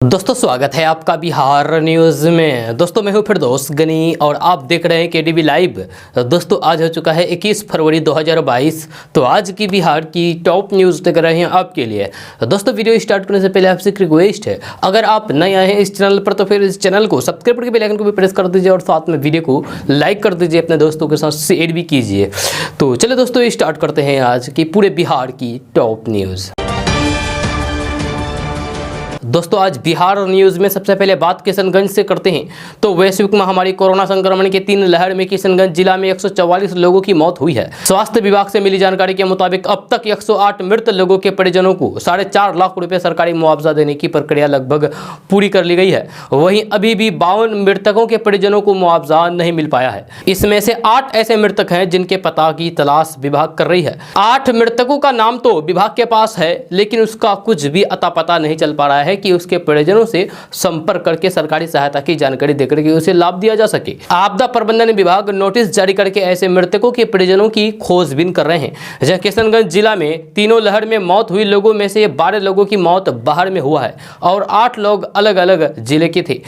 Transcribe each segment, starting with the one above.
दोस्तों स्वागत है आपका बिहार न्यूज़ में। दोस्तों मैं हूं फिरदौस गनी और आप देख रहे हैं केडीवी लाइव। दोस्तों आज हो चुका है 21 फरवरी 2022। तो आज की बिहार की टॉप न्यूज़ देख रहे हैं आपके लिए। दोस्तों वीडियो स्टार्ट करने से पहले आपसे एक रिक्वेस्ट है, अगर आप नए आए हैं इस चैनल पर तो फिर इस चैनल को सब्सक्राइब करके बेल आइकन को भी प्रेस कर दीजिए और साथ में वीडियो को लाइक कर दीजिए, अपने दोस्तों के साथ शेयर भी कीजिए। तो चलिए दोस्तों स्टार्ट करते हैं आज की पूरे बिहार की टॉप न्यूज़। दोस्तों आज बिहार न्यूज़ में सबसे पहले बात किशनगंज से करते हैं। तो वैश्विक महामारी कोरोना संक्रमण के 3 लहर में किशनगंज जिला में 144 लोगों की मौत हुई है। स्वास्थ्य विभाग से मिली जानकारी के मुताबिक अब तक 108 मृत लोगों के परिजनों को 4.5 लाख रुपए सरकारी मुआवजा देने की प्रक्रिया लगभग पूरी कर ली गई है। वहीं अभी भी 52 मृतकों के परिजनों को मुआवजा नहीं मिल पाया है। इसमें से 8 ऐसे मृतक हैं जिनके पता की तलाश विभाग कर रही है। 8 मृतकों का नाम तो विभाग के पास है, लेकिन उसका कुछ भी अता पता नहीं चल पा रहा है कि उसके परिजनों से संपर्क करके सरकारी सहायता की जानकारी देकर के उसे लाभ दिया जा सके। आपदा प्रबंधन विभाग नोटिस जारी करके ऐसे मृतकों के परिजनों की खोजबीन कर रहे हैं। जहां किशनगंज जिला में तीनों लहर में मौत हुई लोगों में से 12 लोगों की मौत बाहर में हुआ है और 8 लोग अलग अलग जिले के थे।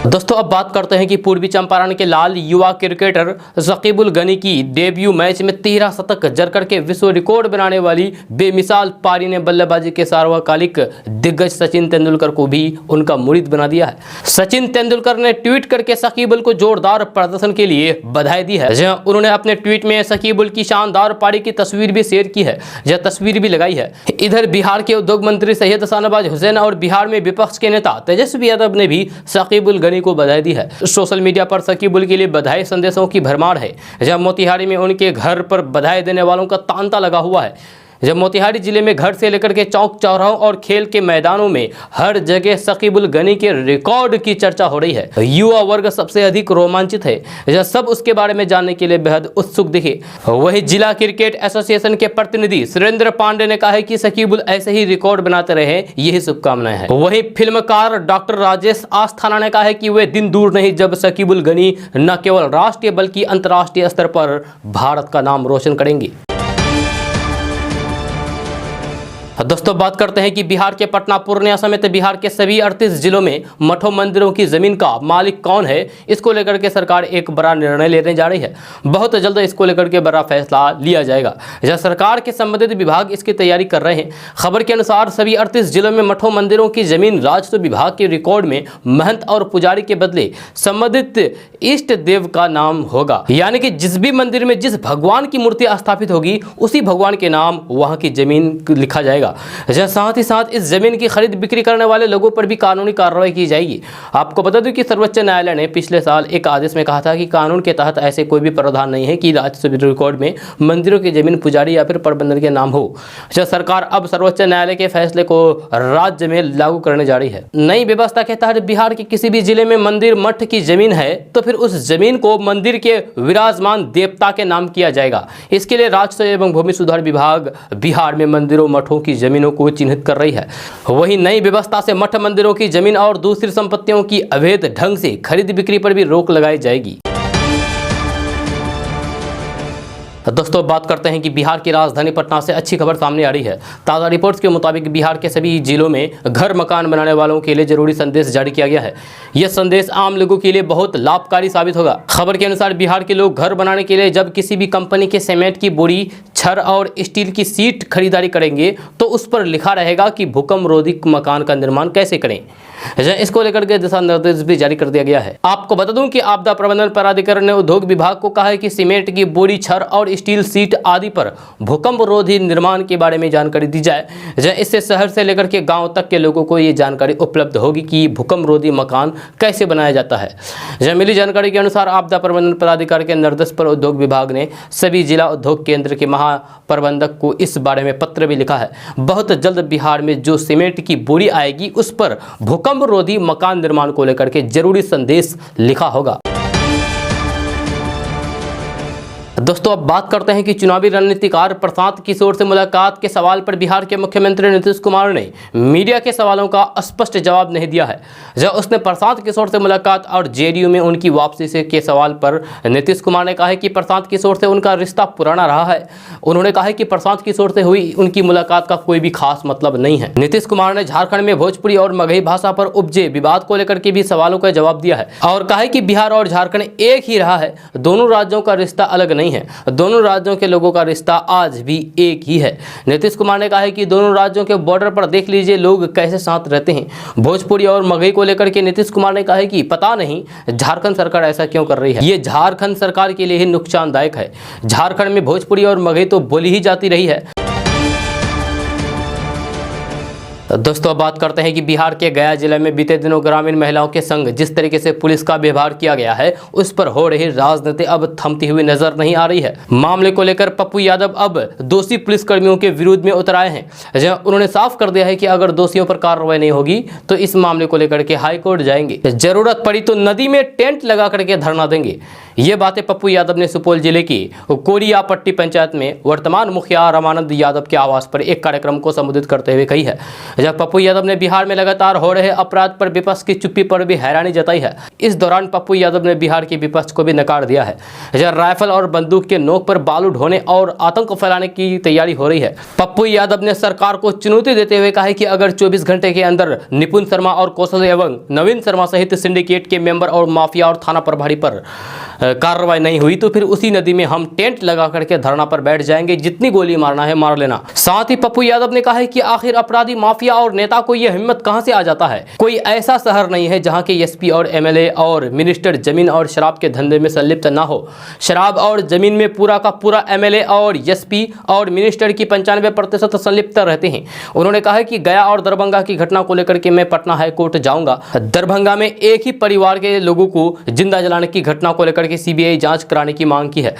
दोस्तों अब बात करते हैं कि पूर्वी चंपारण के लाल युवा क्रिकेटर शकीबुल गनी की डेब्यू मैच में 13 शतक जड़ करके विश्व रिकॉर्ड बनाने वाली बेमिसाल पारी ने बल्लेबाजी के सार्वकालिक दिग्गज सचिन तेंदुलकर को भी उनका मुरीद बना दिया है। सचिन तेंदुलकर ने ट्वीट करके शकीबुल को जोरदार प्रदर्शन के लिए बधाई दी है। जहां उन्होंने अपने ट्वीट में शकीबुल की शानदार पारी की तस्वीर भी शेयर की है, यह तस्वीर भी लगाई है। इधर बिहार के उद्योग मंत्री सैयद शाहनवाज हुसैन और बिहार में विपक्ष के नेता तेजस्वी यादव ने भी शकीबुल गनी को बधाई दी है। सोशल मीडिया पर शकीबुल के लिए बधाई संदेशों की भरमार है। जब मोतिहारी में उनके घर पर बधाई देने वालों का तांता लगा हुआ है। जब मोतिहारी जिले में घर से लेकर के चौक चौराहों और खेल के मैदानों में हर जगह शकीबुल गनी के रिकॉर्ड की चर्चा हो रही है। युवा वर्ग सबसे अधिक रोमांचित है, जब सब उसके बारे में जानने के लिए बेहद उत्सुक दिखे। वही जिला क्रिकेट एसोसिएशन के प्रतिनिधि सुरेंद्र पांडे ने कहा है कि शकीबुल ऐसे ही रिकॉर्ड बनाते रहे, यही शुभकामनाएं हैं। वही फिल्मकार डॉक्टर राजेश आस्थाना ने कहा है कि वे दिन दूर नहीं जब शकीबुल गनी न केवल राष्ट्रीय बल्कि अंतर्राष्ट्रीय स्तर पर भारत का नाम रोशन करेंगे। दोस्तों बात करते हैं कि बिहार के पटना पूर्णिया समेत बिहार के सभी 38 जिलों में मठों मंदिरों की जमीन का मालिक कौन है, इसको लेकर के सरकार एक बड़ा निर्णय लेने जा रही है। बहुत जल्द इसको लेकर के बड़ा फैसला लिया जाएगा। जहां सरकार के संबंधित विभाग इसकी तैयारी कर रहे हैं। खबर के अनुसार सभी 38 जिलों में मठों मंदिरों की जमीन राजस्व विभाग के रिकॉर्ड में महंत और पुजारी के बदले संबंधित इष्ट देव का नाम होगा। यानी कि जिस भी मंदिर में जिस भगवान की मूर्ति स्थापित होगी उसी भगवान के नाम वहां की जमीन लिखा जाएगा। साथ ही साथ इस जमीन की खरीद बिक्री करने वाले लोगों पर भी कानूनी कार्रवाई की जाएगी। आपको बता दूं कि सर्वोच्च न्यायालय ने पिछले साल एक आदेश में कहा था कि कानून के तहत ऐसे कोई भी प्रावधान नहीं है कि राजस्व रिकॉर्ड में मंदिरों की जमीन पुजारी या फिर प्रबंधन के नाम हो। सरकार अब सर्वोच्च न्यायालय के फैसले को राज्य में लागू करने जा रही है। नई व्यवस्था के तहत बिहार के किसी भी जिले में मंदिर मठ की जमीन है तो फिर उस जमीन को मंदिर के विराजमान देवता के नाम किया जाएगा। इसके लिए राजस्व एवं भूमि सुधार विभाग बिहार में मंदिरों मठों की जमीनों को चिन्हित कर रही है। वहीं नई व्यवस्था से मठ मंदिरों की जमीन और दूसरी संपत्तियों की अवैध ढंग से खरीद बिक्री पर भी रोक लगाई जाएगी। दोस्तों बात करते हैं कि बिहार की राजधानी पटना से अच्छी खबर सामने आ रही है। ताज़ा रिपोर्ट्स के मुताबिक बिहार के सभी जिलों में घर मकान बनाने वालों के लिए जरूरी संदेश जारी किया गया है। यह संदेश आम लोगों के लिए बहुत लाभकारी साबित होगा। खबर के अनुसार बिहार के लोग घर बनाने के लिए जब किसी भी कंपनी के सीमेंट की बोरी, छड़ और स्टील की सीट खरीदारी करेंगे तो उस पर लिखा रहेगा कि भूकंप रोधी मकान का निर्माण कैसे करें। इसको लेकर के दिशा निर्देश भी जारी कर दिया गया है। आपको बता दूं कि आपदा प्रबंधन प्राधिकरण ने उद्योग विभाग को कहा है कि सीमेंट की बोरी, छड़ और स्टील सीट आदि पर भूकंप रोधी निर्माण के बारे में जानकारी दी जाए। इससे शहर से लेकर के गांव तक के लोगों को ये जानकारी उपलब्ध होगी कि भूकंप रोधी मकान कैसे बनाया जाता है। मिली जानकारी के अनुसार आपदा प्रबंधन प्राधिकार के निर्देश पर उद्योग विभाग ने सभी जिला उद्योग केंद्र के महाप्रबंधक को इस बारे में पत्र भी लिखा है। बहुत जल्द बिहार में जो सीमेंट की बोरी आएगी उस पर भूकंप रोधी मकान निर्माण को लेकर के जरूरी संदेश लिखा होगा। दोस्तों अब बात करते हैं कि चुनावी रणनीतिकार प्रशांत किशोर से मुलाकात के सवाल पर बिहार के मुख्यमंत्री नीतीश कुमार ने मीडिया के सवालों का स्पष्ट जवाब नहीं दिया है। जब उसने प्रशांत किशोर से मुलाकात और जेडीयू में उनकी वापसी से के सवाल पर नीतीश कुमार ने कहा है कि प्रशांत किशोर से उनका रिश्ता पुराना रहा है। उन्होंने कहा है कि प्रशांत किशोर से हुई उनकी मुलाकात का कोई भी खास मतलब नहीं है। नीतीश कुमार ने झारखंड में भोजपुरी और मगही भाषा पर उपजे विवाद को लेकर के भी सवालों का जवाब दिया है और कहा है कि बिहार और झारखंड एक ही रहा है, दोनों राज्यों का रिश्ता अलग नहीं है, दोनों राज्यों के लोगों का रिश्ता आज भी एक ही है। नीतीश कुमार ने कहा है कि दोनों राज्यों के बॉर्डर पर देख लीजिए लोग कैसे साथ रहते हैं। भोजपुरी और मगही को लेकर के नीतीश कुमार ने कहा है कि पता नहीं झारखंड सरकार ऐसा क्यों कर रही है, ये झारखंड सरकार के लिए ही नुकसानदायक है। झारखंड में भोजपुरी और मगही तो बोली ही जाती रही है। दोस्तों अब बात करते हैं कि बिहार के गया जिले में बीते दिनों ग्रामीण महिलाओं के संग जिस तरीके से पुलिस का व्यवहार किया गया है उस पर हो रही राजनीति अब थमती हुई नजर नहीं आ रही है। मामले को लेकर पप्पू यादव अब दोषी पुलिसकर्मियों के विरोध में उतर आए हैं। जहां उन्होंने साफ कर दिया है कि अगर दोषियों पर कार्रवाई नहीं होगी तो इस मामले को लेकर के हाईकोर्ट जाएंगे, जरूरत पड़ी तो नदी में टेंट लगा करके धरना देंगे। ये बातें पप्पू यादव ने सुपौल जिले की कोरियापट्टी पंचायत में वर्तमान मुखिया रामानंद यादव के आवास पर एक कार्यक्रम को संबोधित करते हुए कही है। जब पप्पू यादव ने बिहार में लगातार हो रहे अपराध पर विपक्ष की चुप्पी पर भी हैरानी जताई है। इस दौरान पप्पू यादव ने बिहार के विपक्ष को भी नकार दिया है। जब राइफल और बंदूक के नोक पर बालू ढोने और आतंक फैलाने की तैयारी हो रही है। पप्पू यादव ने सरकार को चुनौती देते हुए कहा है कि अगर 24 घंटे के अंदर निपुण शर्मा और कौशल एवं नवीन शर्मा सहित सिंडिकेट के मेंबर और माफिया और थाना प्रभारी पर कार्रवाई नहीं हुई तो फिर उसी नदी में हम टेंट लगा करके धरना पर बैठ जाएंगे, जितनी गोली मारना है मार लेना। साथ ही पप्पू यादव ने कहा है कि आखिर अपराधी माफिया और नेता को यह हिम्मत कहां से आ जाता है। कोई ऐसा शहर नहीं है जहां के एसपी और एमएलए और मिनिस्टर जमीन और शराब के धंधे में संलिप्त ना हो। शराब और जमीन में पूरा का पूरा एमएलए और एसपी और मिनिस्टर की 95% संलिप्त रहते हैं। उन्होंने कहा है कि गया और दरभंगा की घटना को लेकर के मैं पटना हाईकोर्ट जाऊंगा। दरभंगा में एक ही परिवार के लोगों को जिंदा जलाने की घटना को लेकर की सीबीआई जांच कराने की मांग की है।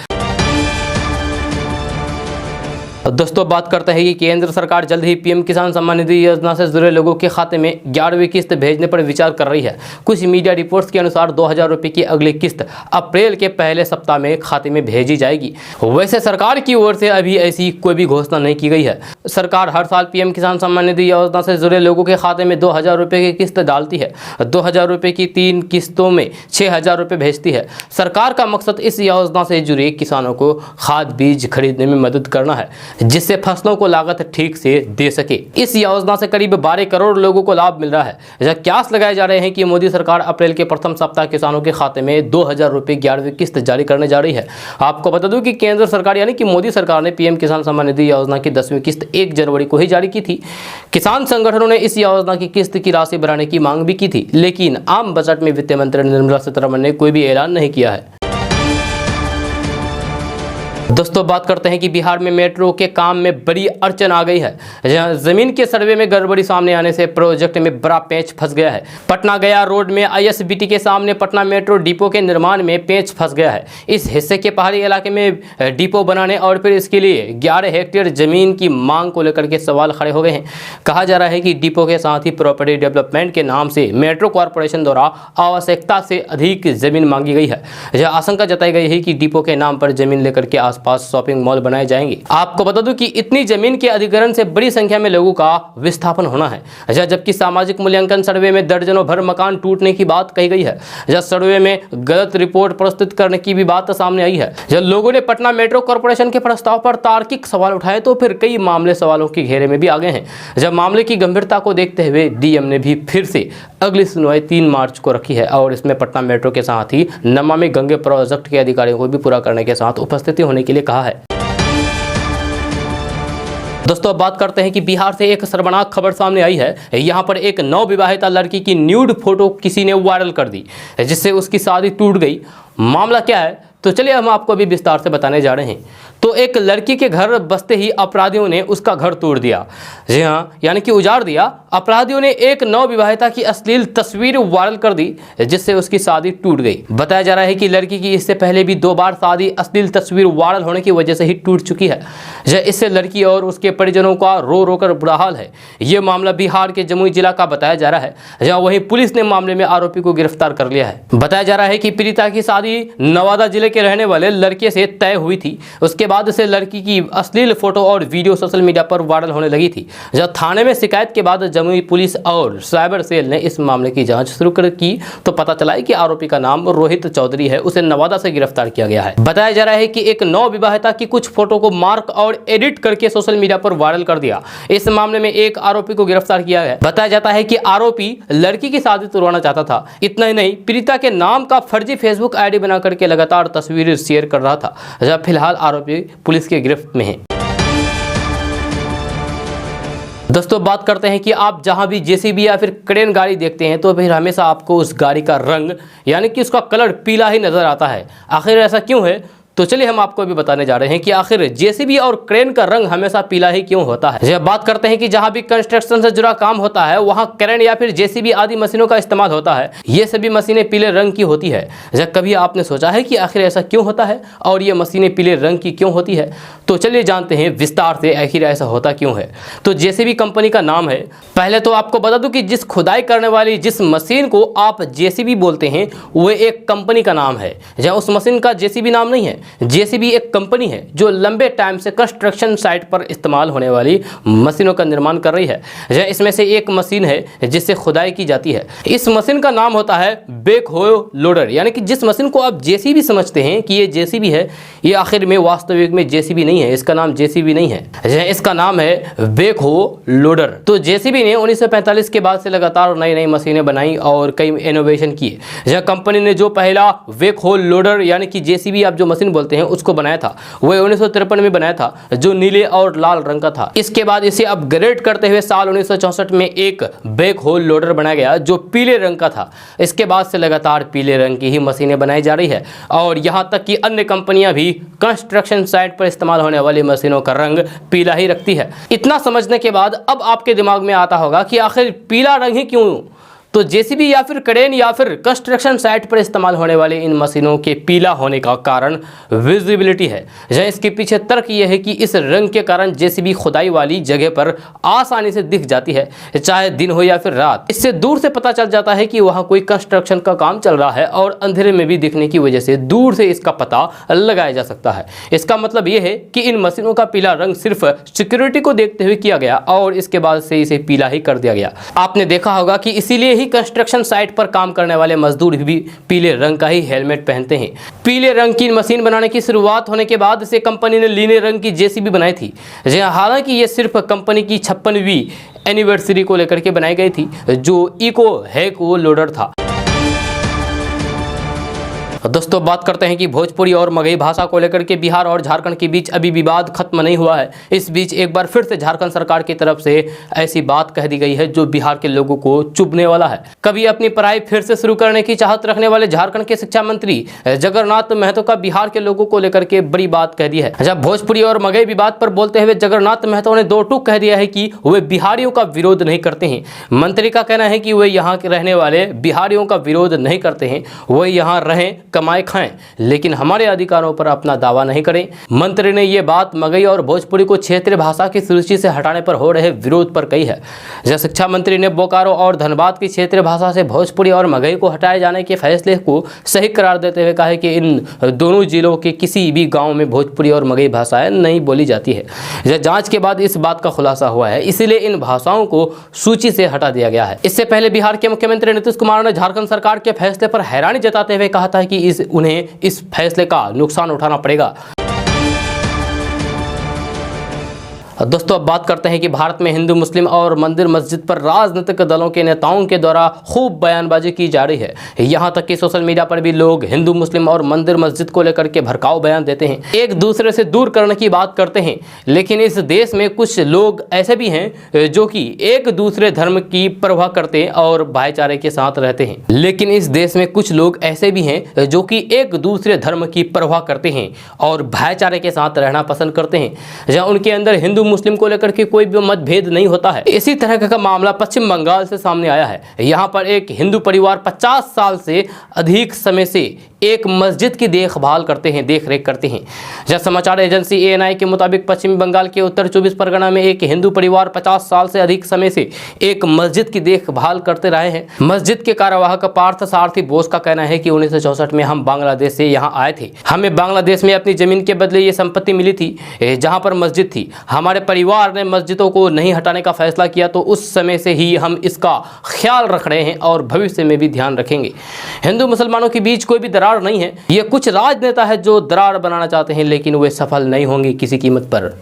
दोस्तों बात करते हैं कि केंद्र सरकार जल्द ही पीएम किसान सम्मान निधि योजना से जुड़े लोगों के खाते में 11वीं किस्त भेजने पर विचार कर रही है। कुछ मीडिया रिपोर्ट्स के अनुसार 2000 रुपये की अगली किस्त अप्रैल के पहले सप्ताह में खाते में भेजी जाएगी। वैसे सरकार की ओर से अभी ऐसी कोई भी घोषणा नहीं की गई है। सरकार हर साल पीएम किसान सम्मान निधि योजना से जुड़े लोगों के खाते में 2000 रुपये की किस्त डालती है। 2000 रुपये की 3 किस्तों में 6000 रुपये भेजती है। सरकार का मकसद इस योजना से जुड़े किसानों को खाद बीज खरीदने में मदद करना है, जिससे फसलों को लागत ठीक से दे सके। इस योजना से करीब 12 करोड़ लोगों को लाभ मिल रहा है। यह क्यास लगाए जा रहे हैं कि मोदी सरकार अप्रैल के प्रथम सप्ताह किसानों के खाते में 2000 रुपये 11वीं किस्त जारी करने जा रही है। आपको बता दूं कि केंद्र सरकार यानी कि मोदी सरकार ने पीएम किसान सम्मान निधि योजना की 10वीं किस्त 1 जनवरी को ही जारी की थी। किसान संगठनों ने इस योजना की किस्त की राशि बढ़ाने की मांग भी की थी, लेकिन आम बजट में वित्त मंत्री निर्मला सीतारमण ने कोई भी ऐलान नहीं किया है। दोस्तों बात करते हैं कि बिहार में मेट्रो के काम में बड़ी अड़चन आ गई है। जमीन के सर्वे में गड़बड़ी सामने आने से प्रोजेक्ट में बड़ा पेंच फंस गया है। पटना गया रोड में आईएसबीटी के सामने पटना मेट्रो डिपो के निर्माण में पेंच फंस गया है। इस हिस्से के पहाड़ी इलाके में डिपो बनाने और फिर इसके लिए 11 हेक्टेयर जमीन की मांग को लेकर के सवाल खड़े हो गए हैं। कहा जा रहा है कि डिपो के साथ ही प्रॉपर्टी डेवलपमेंट के नाम से मेट्रो कॉरपोरेशन द्वारा आवश्यकता से अधिक जमीन मांगी गई है। यह आशंका जताई गई है कि डिपो के नाम पर जमीन लेकर के पास शॉपिंग मॉल बनाए जाएंगे। आपको बता दूं कि इतनी जमीन के अधिग्रहण से बड़ी संख्या में लोगों का विस्थापन होना है। जबकि सामाजिक मूल्यांकन सर्वे में दर्जनों भर मकान टूटने की बात कही गई है। जब सर्वे में गलत रिपोर्ट प्रस्तुत करने की भी बात सामने आई है। जब लोगों ने पटना मेट्रो कॉरपोरेशन के प्रस्ताव पर तार्किक सवाल उठाए तो फिर कई मामले सवालों के घेरे में भी आ गए हैं। जब मामले की गंभीरता को देखते हुए डीएम ने भी फिर से अगली सुनवाई 3 मार्च को रखी है और इसमें पटना मेट्रो के साथ ही नमामि गंगे प्रोजेक्ट के अधिकारियों को भी पूरा करने के साथ उपस्थिति होने के लिए कहा है। दोस्तों अब बात करते हैं कि बिहार से एक शर्मनाक खबर सामने आई है। यहाँ पर एक नवविवाहिता लड़की की न्यूड फोटो किसी ने वायरल कर दी, जिससे उसकी शादी टूट गई। मामला क्या है तो चलिए हम आपको अभी विस्तार से बताने जा रहे हैं। तो तो एक लड़की के घर बसते ही अपराधियों ने उसका घर तोड़ दिया। जी हाँ, यानी कि उजाड़ दिया। अपराधियों ने एक नवविवाहिता की अश्लील तस्वीर वायरल कर दी, जिससे उसकी शादी टूट गई। बताया जा रहा है कि लड़की की इससे पहले भी 2 बार शादी अश्लील तस्वीर वायरल होने की वजह से ही टूट चुकी है। इससे लड़की और उसके परिजनों का रो रो कर बुरा हाल है। ये मामला बिहार के जमुई जिला का बताया जा रहा है, जहां वहीं पुलिस ने मामले में आरोपी को गिरफ्तार कर लिया है। बताया जा रहा है कि पीड़िता की शादी नवादा जिले के रहने वाले लड़के से तय हुई थी। उसके बाद से लड़की की अश्लील फोटो और वीडियो सोशल मीडिया पर वायरल होने लगी थी। जब थाने में शिकायत के बाद जमुई पुलिस और साइबर सेल ने इस मामले की जांच शुरू की तो पता चला है कि आरोपी का नाम रोहित चौधरी है। उसे नवादा से गिरफ्तार किया गया है। बताया जा रहा है कि एक नवविवाहिता की कुछ फोटो को मार्क और एडिट करके सोशल मीडिया पर वायरल कर दिया। इस मामले में एक आरोपी को गिरफ्तार किया गया। बताया जाता है कि आरोपी लड़की की शादी तोड़वाना चाहता था। इतना ही नहीं, पीड़िता के नाम का फर्जी फेसबुक आईडी बना करके लगातार तस्वीरें शेयर कर रहा था। जब फिलहाल आरोपी पुलिस के गिरफ्त में है। दोस्तों, बात करते हैं कि आप जहां भी जेसीबी या फिर क्रेन गाड़ी देखते हैं तो फिर हमेशा आपको उस गाड़ी का रंग यानी कि उसका कलर पीला ही नजर आता है। आखिर ऐसा क्यों है? तो चलिए हम आपको अभी बताने जा रहे हैं कि आखिर जेसीबी और क्रेन का रंग हमेशा पीला ही क्यों होता है। जब बात करते हैं कि जहां भी कंस्ट्रक्शन से जुड़ा काम होता है वहां क्रेन या फिर जेसीबी आदि मशीनों का इस्तेमाल होता है। ये सभी मशीनें पीले रंग की होती है। जब कभी आपने सोचा है कि आखिर ऐसा क्यों होता है और ये मशीनें पीले रंग की क्यों होती है? तो चलिए जानते हैं विस्तार से आखिर ऐसा होता क्यों है। तो जेसीबी कंपनी का नाम है। पहले तो आपको बता दूं कि जिस खुदाई करने वाली जिस मशीन को आप जेसीबी बोलते हैं वो एक कंपनी का नाम है। जहाँ उस मशीन का जेसीबी नाम नहीं है। जेसीबी एक कंपनी है जो लंबे टाइम से कंस्ट्रक्शन साइट पर इस्तेमाल होने वाली मशीनों का निर्माण कर रही है। इसमें से एक मशीन है जिससे खुदाई की जाती है। इस मशीन का नाम होता है बैकहो लोडर। यानी कि जिस मशीन को आप जेसीबी समझते हैं कि ये जेसीबी है, ये आखिर में वास्तविक में जेसीबी नहीं है। इसका नाम जेसीबी नहीं है, इसका नाम है बैकहो लोडर। तो जेसीबी ने 1945 के बाद से लगातार नई नई मशीनें बनाई और कई इनोवेशन किए। यह कंपनी ने जो पहला बैकहो लोडर यानी कि जेसीबी आप जो मशीन बोलते हैं उसको बनाया था वह 1953 में बनाया था, जो नीले और लाल रंग का था। इसके बाद इसे अपग्रेड करते हुए साल 1964 में एक बैकहो लोडर बनाया गया जो पीले रंग का था। इसके बाद से लगातार पीले रंग की ही मशीनें बनाई जा रही है और यहां तक कि अन्य कंपनियां भी कंस्ट्रक्शन साइट पर इस्तेमाल होने वाली मशीनों का रंग पीला ही रखती है। इतना समझने के बाद अब आपके दिमाग में आता होगा कि आखिर पीला रंग ही क्यों? तो जेसीबी या फिर क्रेन या फिर कंस्ट्रक्शन साइट पर इस्तेमाल होने वाले इन मशीनों के पीला होने का कारण विजिबिलिटी है। इसके पीछे तर्क यह है कि इस रंग के कारण जेसीबी खुदाई वाली जगह पर आसानी से दिख जाती है, चाहे दिन हो या फिर रात। इससे दूर से पता चल जाता है कि वहाँ कोई कंस्ट्रक्शन का काम चल रहा है और अंधेरे में भी दिखने की वजह से दूर से इसका पता लगाया जा सकता है। इसका मतलब यह है कि इन मशीनों का पीला रंग सिर्फ सिक्योरिटी को देखते हुए किया गया और इसके बाद से इसे पीला ही कर दिया गया। आपने देखा होगा कि इसीलिए ही कंस्ट्रक्शन साइट पर काम करने वाले मजदूर भी पीले रंग का ही हेलमेट पहनते हैं। पीले रंग की मशीन बनाने की शुरुआत होने के बाद से कंपनी ने नीले रंग की जेसीबी बनाई थी। हालांकि ये सिर्फ कंपनी की 56वीं एनिवर्सरी को लेकर के बनाई गई थी, जो इको हैको लोडर था। दोस्तों, बात करते हैं कि भोजपुरी और मगही भाषा को लेकर के बिहार और झारखंड के बीच अभी विवाद खत्म नहीं हुआ है। इस बीच एक बार फिर से झारखंड सरकार की तरफ से ऐसी बात कह दी गई है जो बिहार के लोगों को चुभने वाला है। कभी अपनी पढ़ाई फिर से शुरू करने की चाहत रखने वाले झारखंड के शिक्षा मंत्री जगन्नाथ महतो का बिहार के लोगों को लेकर के बड़ी बात कह दी है। जब भोजपुरी और मगही विवाद पर बोलते हुए जगन्नाथ महतो ने 2 टूक कह दिया है कि वे बिहारियों का विरोध नहीं करते हैं। मंत्री का कहना है कि वे यहाँ के रहने वाले बिहारियों का विरोध नहीं करते हैं, वे यहाँ रहें कमाए खाएं, लेकिन हमारे अधिकारों पर अपना दावा नहीं करें। मंत्री ने यह बात मगही और भोजपुरी को क्षेत्रीय भाषा की सूची से हटाने पर हो रहे विरोध पर कही है। जब शिक्षा मंत्री ने बोकारो और धनबाद की क्षेत्रीय भाषा से भोजपुरी और मगही को हटाए जाने के फैसले को सही करार देते हुए कहा है कि इन दोनों जिलों के किसी भी गाँव में भोजपुरी और मगही भाषाएं नहीं बोली जाती है। जांच के बाद इस बात का खुलासा हुआ है, इसलिए इन भाषाओं को सूची से हटा दिया गया है। इससे पहले बिहार के मुख्यमंत्री नीतीश कुमार ने झारखंड सरकार के फैसले पर हैरानी जताते हुए कहा था कि उन्हें इस फैसले का नुकसान उठाना पड़ेगा। दोस्तों अब बात करते हैं कि भारत में हिंदू मुस्लिम और मंदिर मस्जिद पर राजनीतिक दलों के नेताओं के द्वारा खूब बयानबाजी की जा रही है। यहाँ तक कि सोशल मीडिया पर भी लोग हिंदू मुस्लिम और मंदिर मस्जिद को लेकर के भड़काऊ बयान देते हैं, एक दूसरे से दूर करने की बात करते हैं। लेकिन इस देश में कुछ लोग ऐसे भी हैं जो कि एक दूसरे धर्म की परवाह करते हैं और भाईचारे के साथ रहते हैं। लेकिन इस देश में कुछ लोग ऐसे भी हैं जो कि एक दूसरे धर्म की परवाह करते हैं और भाईचारे के साथ रहना पसंद करते हैं, जहाँ उनके अंदर हिंदू मुस्लिम को लेकर के कोई भी मतभेद नहीं होता है। इसी तरह का मामला पश्चिम बंगाल से सामने आया है। यहाँ पर एक हिंदू परिवार 50 साल से अधिक समय से एक मस्जिद की देखभाल करते हैं, देख रेख करते हैं। जब समाचार एजेंसी ANI के मुताबिक पश्चिम बंगाल के उत्तर 24 परगना में एक हिंदू परिवार 50 साल से अधिक समय से एक मस्जिद की देखभाल करते रहे हैं। मस्जिद के कार्यवाहक पार्थ सारथी बोस का कहना है कि 1964 में हम बांग्लादेश से यहाँ आए थे। हमें बांग्लादेश में अपनी जमीन के बदले ये संपत्ति मिली थी जहाँ पर मस्जिद थी। हमारे परिवार ने मस्जिदों को नहीं हटाने का फैसला किया, तो उस समय से ही हम इसका ख्याल रख रहे हैं और भविष्य में भी ध्यान रखेंगे। हिंदू मुसलमानों के बीच कोई भी दरार नहीं है। ये कुछ राजनेता है जो दरार बनाना चाहते हैं, लेकिन वे सफल नहीं होंगे किसी कीमत पर।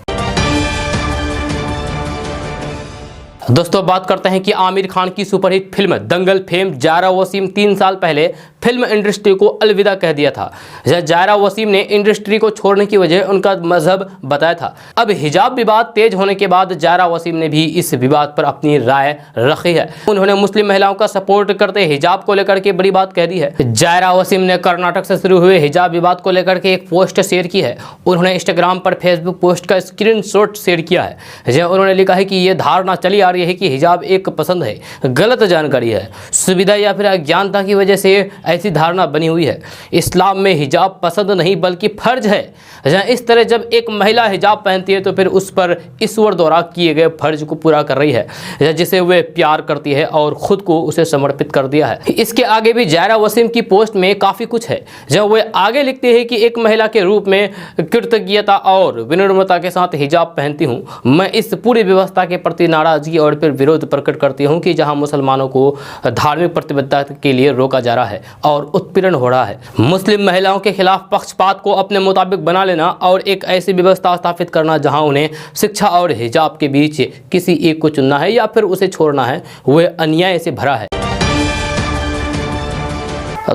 दोस्तों बात करते हैं कि आमिर खान की सुपरहिट फिल्म दंगल फेम जायरा वसीम 3 साल पहले फिल्म इंडस्ट्री को अलविदा कह दिया था। जायरा वसीम ने इंडस्ट्री को छोड़ने की वजह उनका मजहब बताया था। अब हिजाब विवाद तेज होने के बाद जायरा वसीम ने भी इस विवाद पर अपनी राय रखी है। उन्होंने मुस्लिम महिलाओं का सपोर्ट करते हिजाब को लेकर के बड़ी बात कह दी है। जायरा वसीम ने कर्नाटक से शुरू हुए हिजाब विवाद को लेकर के एक पोस्ट शेयर की है। उन्होंने इंस्टाग्राम पर फेसबुक पोस्ट का स्क्रीनशॉट शेयर किया है। उन्होंने लिखा है कि यह धारणा चली आ रही है कि हिजाब एक पसंद है, गलत जानकारी है, सुविधा या फिर अज्ञानता की वजह से ऐसी धारणा बनी हुई है। इस्लाम में हिजाब पसंद नहीं बल्कि फर्ज है। जहाँ इस तरह जब एक महिला हिजाब पहनती है तो फिर उस पर ईश्वर द्वारा किए गए फर्ज को पूरा कर रही है, जिसे वे प्यार करती है और खुद को उसे समर्पित कर दिया है। इसके आगे भी जायरा वसीम की पोस्ट में काफ़ी कुछ है। जब वे आगे लिखते हैं कि एक महिला के रूप में कृतज्ञता और विनम्रता के साथ हिजाब पहनती हूँ। मैं इस पूरी व्यवस्था के प्रति नाराजगी और फिर विरोध प्रकट करती हूँ कि जहाँ मुसलमानों को धार्मिक प्रतिबद्धता के लिए रोका जा रहा है और उत्पीड़न हो रहा है। मुस्लिम महिलाओं के खिलाफ पक्षपात को अपने मुताबिक बना लेना और एक ऐसी व्यवस्था स्थापित करना जहां उन्हें शिक्षा और हिजाब के बीच किसी एक को चुनना है या फिर उसे छोड़ना है, वह अन्याय से भरा है।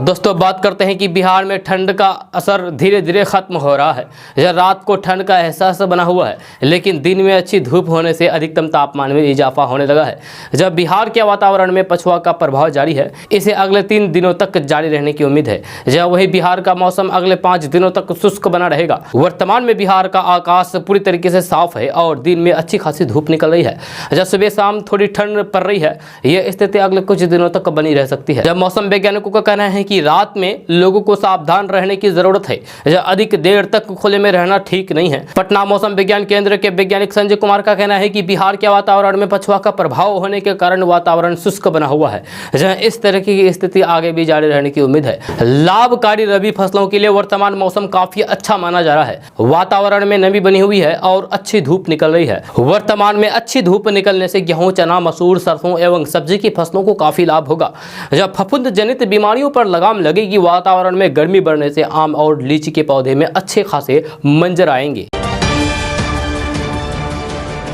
दोस्तों बात करते हैं कि बिहार में ठंड का असर धीरे धीरे खत्म हो रहा है। यह रात को ठंड का एहसास बना हुआ है, लेकिन दिन में अच्छी धूप होने से अधिकतम तापमान में इजाफा होने लगा है। जब बिहार के वातावरण में पछुआ का प्रभाव जारी है, इसे अगले 3 दिनों तक जारी रहने की उम्मीद है। जहाँ वही बिहार का मौसम अगले 5 दिनों तक शुष्क बना रहेगा। वर्तमान में बिहार का आकाश पूरी तरीके से साफ है और दिन में अच्छी खासी धूप निकल रही है। जब सुबह शाम थोड़ी ठंड पड़ रही है। यह स्थिति अगले कुछ दिनों तक बनी रह सकती है। जब मौसम वैज्ञानिकों का कहना है कि रात में लोगों को सावधान रहने की जरूरत है। अधिक देर तक खुले में रहना ठीक नहीं है। पटना मौसम विज्ञान केंद्र के वैज्ञानिक संजय कुमार का कहना है कि बिहार के वातावरण में पछुआ का प्रभाव होने के कारण वातावरण शुष्क बना हुआ है। जहां इस तरह की स्थिति आगे भी जारी रहने की उम्मीद है। लाभकारी रबी फसलों के लिए वर्तमान मौसम काफी अच्छा माना जा रहा है। वातावरण में नमी बनी हुई है और अच्छी धूप निकल रही है। वर्तमान में अच्छी धूप निकलने से गेहूं, चना, मसूर, सरसों एवं सब्जी की फसलों को काफी लाभ होगा। जब फफूंद जनित बीमारियों पर लगाम लगेगी, वातावरण में गर्मी बढ़ने से आम और लीची के पौधे में अच्छे खासे मंजर आएंगे।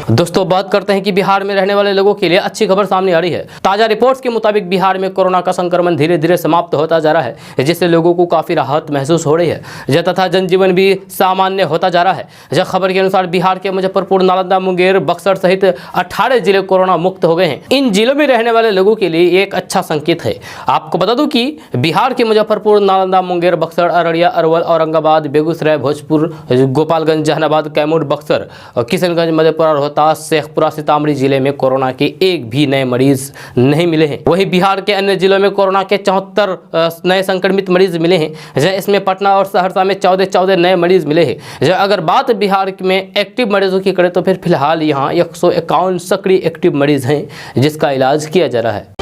दोस्तों बात करते हैं कि बिहार में रहने वाले लोगों के लिए अच्छी खबर सामने आ रही है। ताजा रिपोर्ट्स के मुताबिक बिहार में कोरोना का संक्रमण धीरे धीरे समाप्त होता जा रहा है, जिससे लोगों को काफी राहत महसूस हो रही है तथा जनजीवन भी सामान्य होता जा रहा है। खबर के अनुसार बिहार के मुजफ्फरपुर, नालंदा, मुंगेर, बक्सर सहित 18 जिले कोरोना मुक्त हो गए हैं। इन जिलों में रहने वाले लोगों के लिए एक अच्छा संकेत है। आपको बता दूं कि बिहार के मुजफ्फरपुर, नालंदा, मुंगेर, बक्सर, अररिया, अरवल, औरंगाबाद, बेगूसराय, भोजपुर, गोपालगंज, जहानाबाद, कैमूर, बक्सर, किशनगंज, मधेपुरा, शेखपुरा, सीतामढ़ी जिले में कोरोना के एक भी नए मरीज नहीं मिले हैं। वहीं बिहार के अन्य जिलों में कोरोना के 74 नए संक्रमित मरीज मिले हैं। इसमें पटना और सहरसा में 14 नए मरीज मिले हैं। अगर बात बिहार में एक्टिव मरीजों की करें तो फिर फिलहाल यहाँ 151 सक्रिय एक्टिव मरीज हैं जिसका इलाज किया जा रहा है।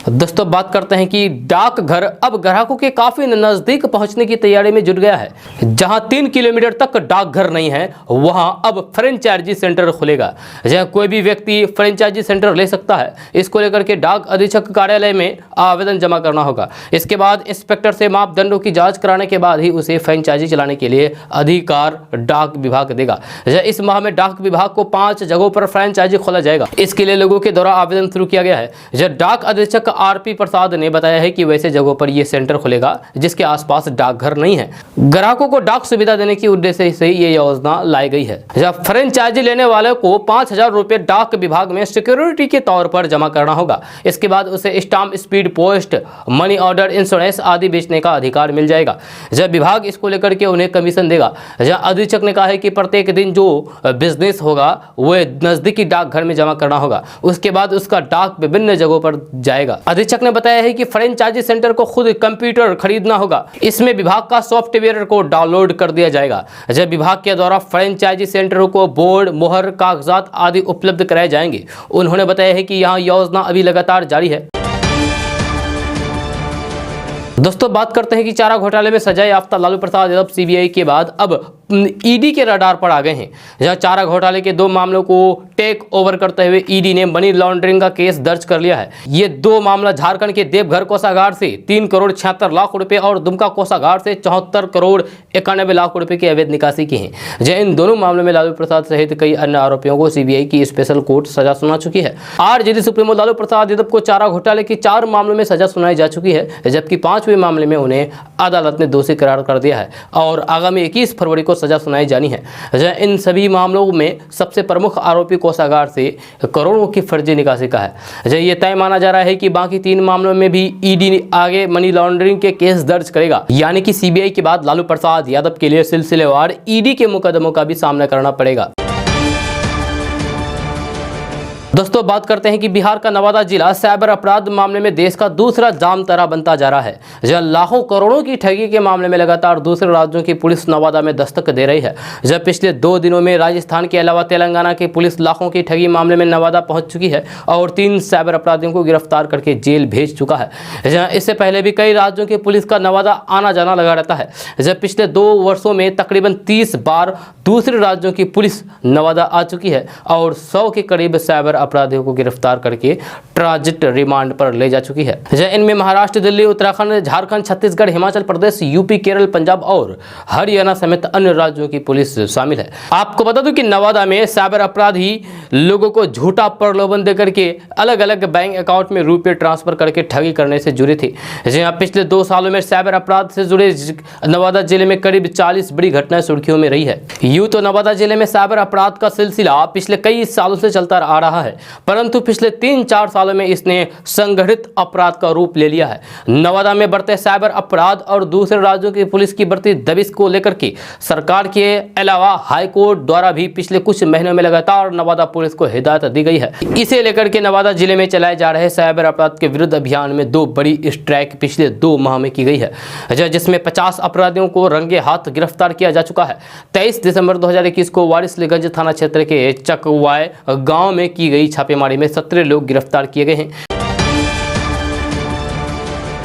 दोस्तों बात करते हैं कि डाकघर अब ग्राहकों के काफी नजदीक पहुंचने की तैयारी में जुट गया है। जहां 3 किलोमीटर तक डाकघर नहीं है, वहां अब फ्रेंचाइजी सेंटर खुलेगा, जहां कोई भी व्यक्ति फ्रेंचाइजी सेंटर ले सकता है। इसको लेकर के डाक अधीक्षक कार्यालय में आवेदन जमा करना होगा। इसके बाद इंस्पेक्टर से मापदंडों की जांच कराने के बाद ही उसे फ्रेंचाइजी चलाने के लिए अधिकार डाक विभाग देगा। इस माह में डाक विभाग को 5 जगहों पर फ्रेंचाइजी खोला जाएगा। इसके लिए लोगों के द्वारा आवेदन शुरू किया गया है। डाक अधीक्षक आरपी प्रसाद ने बताया है कि वैसे जगहों पर यह सेंटर खुलेगा जिसके आसपास डाकघर नहीं है। ग्राहकों को डाक सुविधा देने की उद्देश्य से ये योजना लाई गई है। जब फ्रेंचाइजी लेने वाले को 5,000 रुपए डाक विभाग में सिक्योरिटी के तौर पर जमा करना होगा। इसके बाद उसे stamp, speed post, money order, insurance आदि बेचने का अधिकार मिल जाएगा। जब विभाग इसको लेकर के उन्हें कमीशन देगा। अधीक्षक ने कहा है कि प्रत्येक दिन जो बिजनेस होगा वह नजदीकी डाकघर में जमा करना होगा। उसके बाद उसका डाक विभिन्न जगहों पर जाएगा। अधीक्षक ने बताया है कि फ्रेंचाइजी सेंटर को खुद कंप्यूटर खरीदना होगा। इसमें विभाग का सॉफ्टवेयर को डाउनलोड कर दिया जाएगा। जब विभाग के द्वारा फ्रेंचाइजी सेंटरों को बोर्ड, मोहर, कागजात आदि उपलब्ध कराए जाएंगे। उन्होंने बताया है कि यहां योजना अभी लगातार जारी है। दोस्तों बात करते हैं कि चारा घोटाले में सजा याफ्ता लालू प्रसाद यादव सीबीआई के बाद अब ईडी के रडार पर आ गए हैं। जहां चारा घोटाले के 2 मामलों को टेक ओवर करते हुए ईडी ने मनी लॉन्ड्रिंग का केस दर्ज कर लिया है। ये 2 मामला झारखंड के देवघर कोषागार से 3 करोड़ 76 लाख रुपए और दुमका कोषागार से 74 करोड़ 91 लाख रुपए की अवैध निकासी की है। जहां इन दोनों मामलों में लालू प्रसाद सहित कई अन्य आरोपियों को सीबीआई की स्पेशल कोर्ट सजा सुना चुकी है। आरजेडी सुप्रीमो लालू प्रसाद यादव को चारा घोटाले की 4 मामलों में सजा सुनाई जा चुकी है, जबकि 5वें मामले में उन्हें अदालत ने दोषी करार कर दिया है और आगामी 21 फरवरी को सजा सुनाई जानी है। इन सभी मामलों में सबसे प्रमुख आरोपी कोषागार से करोड़ों की फर्जी निकासी का है। यह तय माना जा रहा है कि बाकी 3 मामलों में भी ईडी आगे मनी लॉन्ड्रिंग के केस दर्ज करेगा। यानी कि सीबीआई के बाद लालू प्रसाद यादव के लिए सिलसिलेवार ईडी के मुकदमों का भी सामना करना पड़ेगा। दोस्तों बात करते हैं कि बिहार का नवादा जिला साइबर अपराध मामले में देश का दूसरा जामतारा बनता जा रहा है। जहां लाखों करोड़ों की ठगी के मामले में लगातार दूसरे राज्यों की पुलिस नवादा में दस्तक दे रही है। जब पिछले 2 दिनों में राजस्थान के अलावा तेलंगाना की पुलिस लाखों की ठगी मामले में नवादा पहुंच चुकी है और 3 साइबर अपराधियों को गिरफ्तार करके जेल भेज चुका है। जहाँ इससे पहले भी कई राज्यों की पुलिस का नवादा आना जाना लगा रहता है। जब पिछले 2 वर्षों में तकरीबन 30 बार दूसरे राज्यों की पुलिस नवादा आ चुकी है और 100 के करीब साइबर अपराधियों को गिरफ्तार करके ट्रांजिट रिमांड पर ले जा चुकी है। इनमें महाराष्ट्र, दिल्ली, उत्तराखंड, झारखंड, छत्तीसगढ़, हिमाचल प्रदेश, यूपी, केरल, पंजाब और हरियाणा समेत अन्य राज्यों की पुलिस शामिल है। आपको बता दूं कि नवादा में साइबर अपराधी लोगों को झूठा प्रलोभन देकर के अलग अलग बैंक अकाउंट में रुपए ट्रांसफर करके ठगी करने से जुड़े थे। पिछले 2 सालों में साइबर अपराध से जुड़े नवादा जिले में करीब 40 बड़ी घटनाएं सुर्खियों में रही है। यूं तो नवादा जिले में साइबर अपराध का सिलसिला पिछले कई सालों से चलता आ रहा है, परंतु पिछले 3-4 सालों में इसने संगठित अपराध का रूप ले लिया है। नवादा में बढ़ते साइबर अपराध और दूसरे राज्यों की पुलिस की बढ़ती दबिश को लेकर के सरकार के अलावा हाईकोर्ट द्वारा भी पिछले कुछ महीनों में लगातार नवादा पुलिस को हिदायत दी गई है। इसे लेकर के नवादा जिले में चलाए जा रहे साइबर अपराध के विरुद्ध अभियान में 2 बड़ी स्ट्राइक पिछले 2 माह में की गई है, जिसमें 50 अपराधियों को रंगे हाथ गिरफ्तार किया जा चुका है। 23 दिसंबर 2021 को वारिसलीगंज थाना क्षेत्र के चकवाय गांव में की गई छापेमारी में 17 लोग गिरफ्तार किए गए हैं।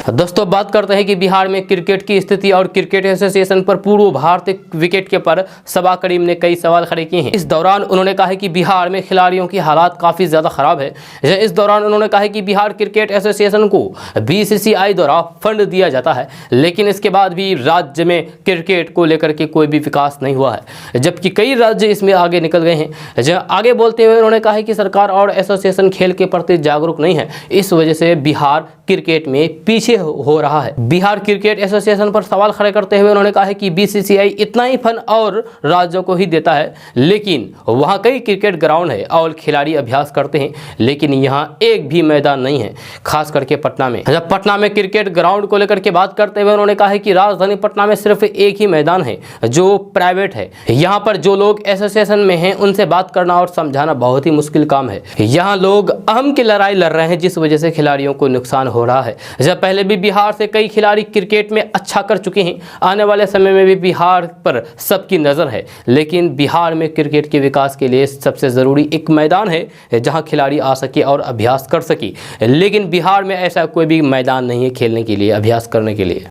दोस्तों बात करते हैं कि बिहार में क्रिकेट की स्थिति और क्रिकेट एसोसिएशन पर पूर्व भारतीय विकेट कीपर सबा करीम ने कई सवाल खड़े किए हैं। इस दौरान उन्होंने कहा है कि बिहार में खिलाड़ियों की हालात काफ़ी ज़्यादा खराब है। इस दौरान उन्होंने कहा है कि बिहार क्रिकेट एसोसिएशन को बीसीसीआई द्वारा फंड दिया जाता है, लेकिन इसके बाद भी राज्य में क्रिकेट को लेकर के कोई भी विकास नहीं हुआ है, जबकि कई राज्य इसमें आगे निकल गए हैं। आगे बोलते हुए उन्होंने कहा है कि सरकार और एसोसिएशन खेल के प्रति जागरूक नहीं है, इस वजह से बिहार क्रिकेट में पीछे हो रहा है। बिहार क्रिकेट एसोसिएशन पर सवाल खड़े करते हुए उन्होंने कहा है कि बीसीसीआई इतना ही फंड और राज्यों को ही देता है, लेकिन वहां कई क्रिकेट ग्राउंड है और खिलाड़ी अभ्यास करते हैं, लेकिन यहां एक भी मैदान नहीं है, खास करके पटना में। जब पटना में क्रिकेट ग्राउंड को लेकर के बात करते हुए उन्होंने कहा है कि राजधानी पटना में सिर्फ एक ही मैदान है जो प्राइवेट है। यहाँ पर जो लोग एसोसिएशन में हैं उनसे बात करना और समझाना बहुत ही मुश्किल काम है। यहाँ लोग अहम की लड़ाई लड़ रहे हैं, जिस वजह से खिलाड़ियों को नुकसान हो रहा है। जब पहले भी बिहार से कई खिलाड़ी क्रिकेट में अच्छा कर चुके हैं। आने वाले समय में भी बिहार पर सबकी नज़र है, लेकिन बिहार में क्रिकेट के विकास के लिए सबसे ज़रूरी एक मैदान है जहां खिलाड़ी आ सके और अभ्यास कर सके। लेकिन बिहार में ऐसा कोई भी मैदान नहीं है खेलने के लिए, अभ्यास करने के लिए।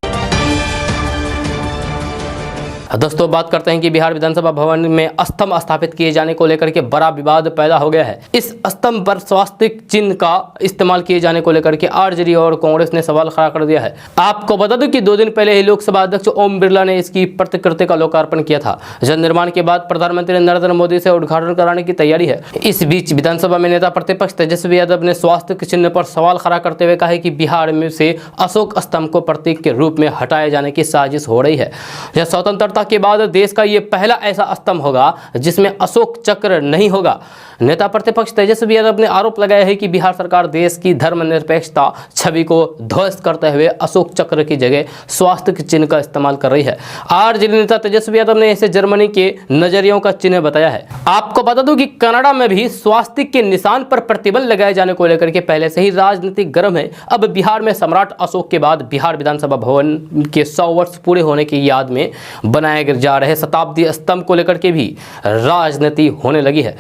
दोस्तों बात करते हैं कि बिहार विधानसभा भवन में स्तंभ स्थापित किए जाने को लेकर के बड़ा विवाद पैदा हो गया है। इस स्तंभ पर स्वास्तिक चिन्ह का इस्तेमाल किए जाने को लेकर के आरजेडी और कांग्रेस ने सवाल खड़ा कर दिया है। आपको बता दूं कि 2 दिन पहले ही लोकसभा अध्यक्ष ओम बिरला ने इसकी प्रतिकृति का लोकार्पण किया था। जन निर्माण के बाद प्रधानमंत्री नरेंद्र मोदी से उद्घाटन कराने की तैयारी है। इस बीच विधानसभा में नेता प्रतिपक्ष तेजस्वी यादव ने स्वास्तिक चिन्ह पर सवाल खड़ा करते हुए कहा है कि बिहार में से अशोक स्तंभ को प्रतीक के रूप में हटाए जाने की साजिश हो रही है। यह स्वतंत्रता के बाद देश का यह पहला ऐसा स्तंभ होगा जिसमें अशोक चक्र नहीं होगा। नेता प्रतिपक्ष तेजस्वी यादव ने आरोप लगाया है कि बिहार सरकार देश की धर्मनिरपेक्षता छवि को ध्वस्त करते हुए अशोक चक्र की जगह स्वास्तिक चिन्ह का इस्तेमाल कर रही है। आरजेडी नेता तेजस्वी यादव ने इसे जर्मनी के नजरियों का चिन्ह बताया है। आपको बता दूं कि कनाडा में भी स्वास्तिक के निशान पर प्रतिबंध लगाए जाने को लेकर के पहले से ही राजनीति गर्म है। अब बिहार में सम्राट अशोक के बाद बिहार विधानसभा भवन के 100 वर्ष पूरे होने की याद में बनाए जा रहे शताब्दी स्तंभ को लेकर के भी राजनीति होने लगी है।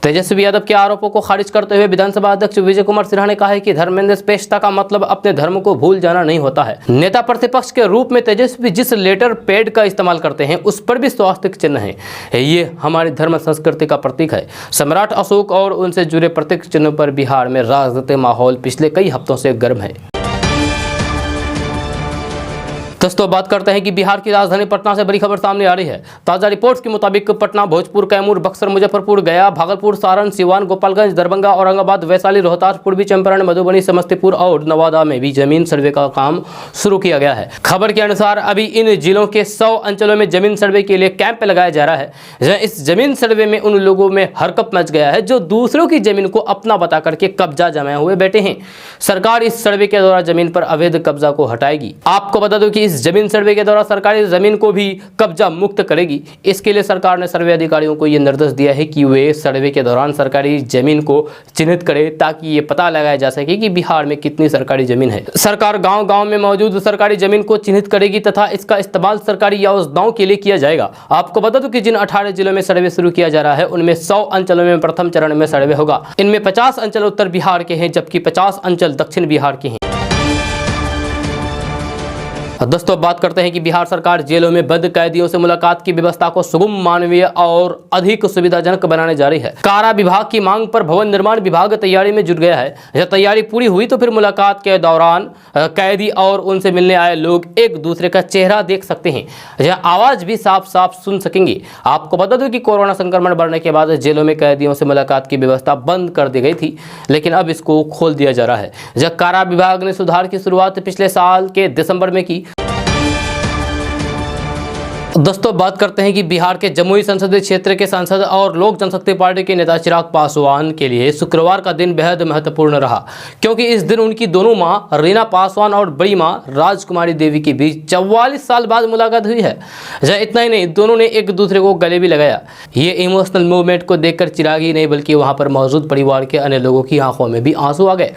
तेजस्वी यादव के आरोपों को खारिज करते हुए विधानसभा अध्यक्ष विजय कुमार सिन्हा ने कहा है कि धर्मनिरपेक्षता का मतलब अपने धर्म को भूल जाना नहीं होता है। नेता प्रतिपक्ष के रूप में तेजस्वी जिस लेटर पैड का इस्तेमाल करते हैं उस पर भी स्वास्तिक चिन्ह है। ये हमारी धर्म संस्कृति का प्रतीक है। सम्राट अशोक और उनसे जुड़े प्रतीक चिन्ह पर बिहार में राजनीतिक माहौल पिछले कई हफ्तों से गर्म है। दोस्तों बात करते हैं कि बिहार की राजधानी पटना से बड़ी खबर सामने आ रही है। ताजा रिपोर्ट्स के मुताबिक पटना, भोजपुर, कैमूर, बक्सर, मुजफ्फरपुर, गया, भागलपुर, सारण, सिवान, गोपालगंज, दरभंगा, औरंगाबाद, वैशाली, रोहतास, पूर्वी चंपारण, मधुबनी, समस्तीपुर और नवादा में भी जमीन सर्वे का काम शुरू किया गया है। खबर के अनुसार अभी इन जिलों के 100 अंचलों में जमीन सर्वे के लिए कैंप लगाया जा रहा है। जहाँ इस जमीन सर्वे में उन लोगों में हरकत मच गया है जो दूसरों की जमीन को अपना बता करके कब्जा जमाए हुए बैठे हैं। सरकार इस सर्वे के दौरान जमीन पर अवैध कब्जा को हटाएगी। आपको बता दो कि जमीन सर्वे के दौरान सरकारी जमीन को भी कब्जा मुक्त करेगी। इसके लिए सरकार ने सर्वे अधिकारियों को यह निर्देश दिया है कि वे सर्वे के दौरान सरकारी जमीन को चिन्हित करें ताकि ये पता लगाया जा सके कि बिहार में कितनी सरकारी जमीन है। सरकार गांव-गांव में मौजूद सरकारी जमीन को चिन्हित करेगी तथा इसका इस्तेमाल सरकारी योजनाओं के लिए किया जाएगा। आपको बता दूं कि जिन 18 जिलों में सर्वे शुरू किया जा रहा है उनमें 100 अंचलों में प्रथम चरण में सर्वे होगा। इनमें 50 अंचल उत्तर बिहार के हैं जबकि 50 अंचल दक्षिण बिहार के हैं। दोस्तों बात करते हैं कि बिहार सरकार जेलों में बंद कैदियों से मुलाकात की व्यवस्था को सुगम, मानवीय और अधिक सुविधाजनक बनाने जा रही है। कारा विभाग की मांग पर भवन निर्माण विभाग तैयारी में जुट गया है। जब तैयारी पूरी हुई तो फिर मुलाकात के दौरान कैदी और उनसे मिलने आए लोग एक दूसरे का चेहरा देख सकते हैं, जहाँ आवाज भी साफ साफ सुन सकेंगे। आपको बता दूं कि कोरोना संक्रमण बढ़ने के बाद जेलों में कैदियों से मुलाकात की व्यवस्था बंद कर दी गई थी, लेकिन अब इसको खोल दिया जा रहा है। जब कारा विभाग ने सुधार की शुरुआत पिछले साल के दिसंबर में की। दोस्तों बात करते हैं कि बिहार के जमुई संसदीय क्षेत्र के सांसद और लोक जनशक्ति पार्टी के नेता चिराग पासवान के लिए शुक्रवार का दिन बेहद महत्वपूर्ण रहा, क्योंकि इस दिन उनकी दोनों मां रीना पासवान और बड़ी मां राजकुमारी देवी के बीच 44 साल बाद मुलाकात हुई है। जहाँ इतना ही नहीं, दोनों ने एक दूसरे को गले भी लगाया। ये इमोशनल मूवमेंट को देखकर चिराग ही नहीं बल्कि वहाँ पर मौजूद परिवार के अन्य लोगों की आंखों में भी आंसू आ गए।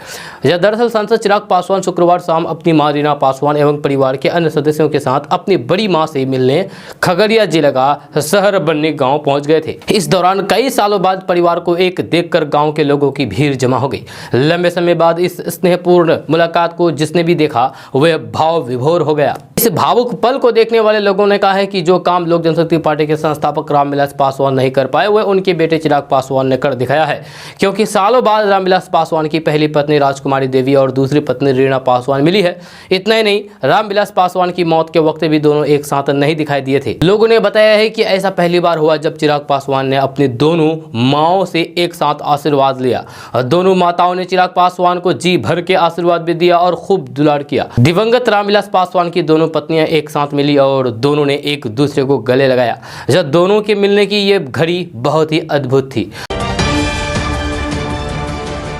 दरअसल सांसद चिराग पासवान शुक्रवार शाम अपनी मां रीना पासवान एवं परिवार के अन्य सदस्यों के साथ अपनी बड़ी मां से मिलने खगड़िया जिले का शहर बन्नी गांव पहुंच गए थे। इस दौरान कई सालों बाद परिवार को एक देखकर गांव के लोगों की भीड़ जमा हो गई। लंबे समय बाद इस स्नेहपूर्ण मुलाकात को जिसने भी देखा वह भाव विभोर हो गया। इस भावुक पल को देखने वाले लोगों ने कहा है कि जो काम लोक जनशक्ति पार्टी के संस्थापक रामविलास पासवान नहीं कर पाए वह उनके बेटे चिराग पासवान ने कर दिखाया है, क्योंकि सालों बाद रामविलास पासवान की पहली पत्नी राजकुमारी देवी और दूसरी पत्नी रीना पासवान मिली है। इतना ही नहीं, रामविलास पासवान की मौत के वक्त भी दोनों एक साथ नहीं दिखाई दिए थे। लोगों ने बताया है कि ऐसा पहली बार हुआ जब चिराग पासवान ने अपनी दोनों माओं से एक साथ आशीर्वाद लिया। दोनों माताओं ने चिराग पासवान को जी भर के आशीर्वाद भी दिया और खूब दुलार किया। दिवंगत रामविलास पासवान की दोनों पत्नियां एक साथ मिली और दोनों ने एक दूसरे को गले लगाया। जब दोनों के मिलने की ये घड़ी बहुत ही अद्भुत थी।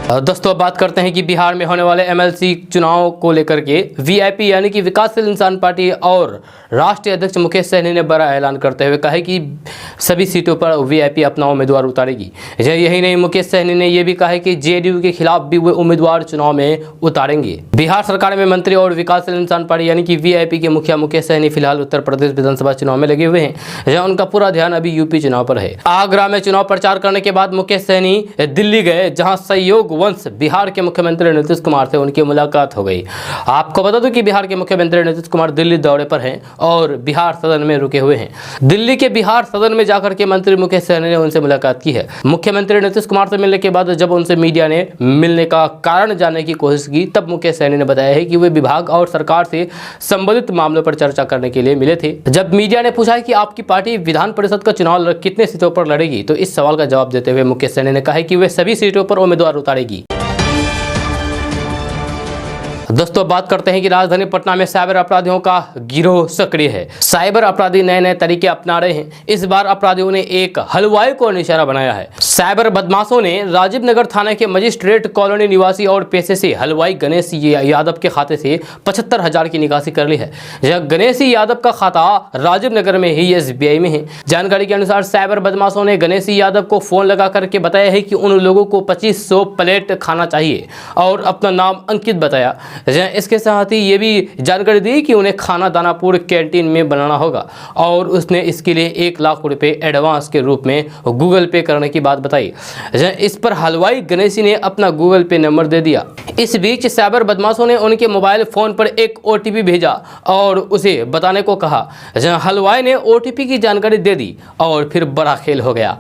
दोस्तों बात करते हैं कि बिहार में होने वाले एमएलसी चुनाव को लेकर के वीआईपी यानी कि विकासशील इंसान पार्टी और राष्ट्रीय अध्यक्ष मुकेश सहनी ने बड़ा ऐलान करते हुए कहा है कि सभी सीटों पर वीआईपी अपना उम्मीदवार उतारेगी। यही नहीं, मुकेश सहनी ने यह भी कहा है कि जेडीयू के खिलाफ भी वे उम्मीदवार चुनाव में उतारेंगे। बिहार सरकार में मंत्री और विकासशील इंसान पार्टी यानी कि वीआईपी के मुखिया मुकेश सहनी फिलहाल उत्तर प्रदेश विधानसभा चुनाव में लगे हुए हैं, जहाँ उनका पूरा ध्यान अभी यूपी चुनाव पर है। आगरा में चुनाव प्रचार करने के बाद मुकेश सहनी दिल्ली गए, जहाँ सहयोग वंश बिहार के मुख्यमंत्री नीतीश कुमार से उनकी मुलाकात हो गई। आपको बता दूं कि बिहार के मुख्यमंत्री नीतीश कुमार दिल्ली दौरे पर हैं और बिहार सदन में रुके हुए हैं। दिल्ली के बिहार सदन में जाकर के मंत्री मुकेश सहनी ने उनसे मुलाकात की है। मुख्यमंत्री नीतीश कुमार से मिलने के बाद जब उनसे मीडिया ने मिलने का कारण जानने की कोशिश की, तब मुकेश सहनी ने बताया है कि वे विभाग और सरकार से संबंधित मामलों पर चर्चा करने के लिए मिले थे। जब मीडिया ने पूछा कि आपकी पार्टी विधान परिषद का चुनाव कितने सीटों पर लड़ेगी, तो इस सवाल का जवाब देते हुए मुकेश सहनी ने कहा कि वे सभी सीटों पर उम्मीदवार उतारेगी। दोस्तों बात करते हैं कि राजधानी पटना में साइबर अपराधियों का गिरोह सक्रिय है। साइबर अपराधी नए नए तरीके अपना रहे हैं। इस बार अपराधियों ने एक हलवाई को निशाना बनाया है। साइबर बदमाशों ने राजीव नगर थाने के मजिस्ट्रेट कॉलोनी निवासी और पेशे से हलवाई गणेश यादव के खाते से 75,000 की निकासी कर ली है। यह गणेश यादव का खाता राजीव नगर में ही SBI में है। जानकारी के अनुसार साइबर बदमाशों ने गणेश यादव को फोन लगा करके बताया है कि उन लोगों को 2500 प्लेट खाना चाहिए और अपना नाम अंकित बताया। इसके साथ ही ये भी जानकारी दी कि उन्हें खाना दानापुर कैंटीन में बनाना होगा और उसने इसके लिए 1 लाख रुपए एडवांस के रूप में गूगल पे करने की बात बताई। इस पर हलवाई गणेशी ने अपना गूगल पे नंबर दे दिया। इस बीच साइबर बदमाशों ने उनके मोबाइल फोन पर एक OTP भेजा और उसे बताने को कहा। हलवाई ने OTP की जानकारी दे दी और फिर बड़ा खेल हो गया,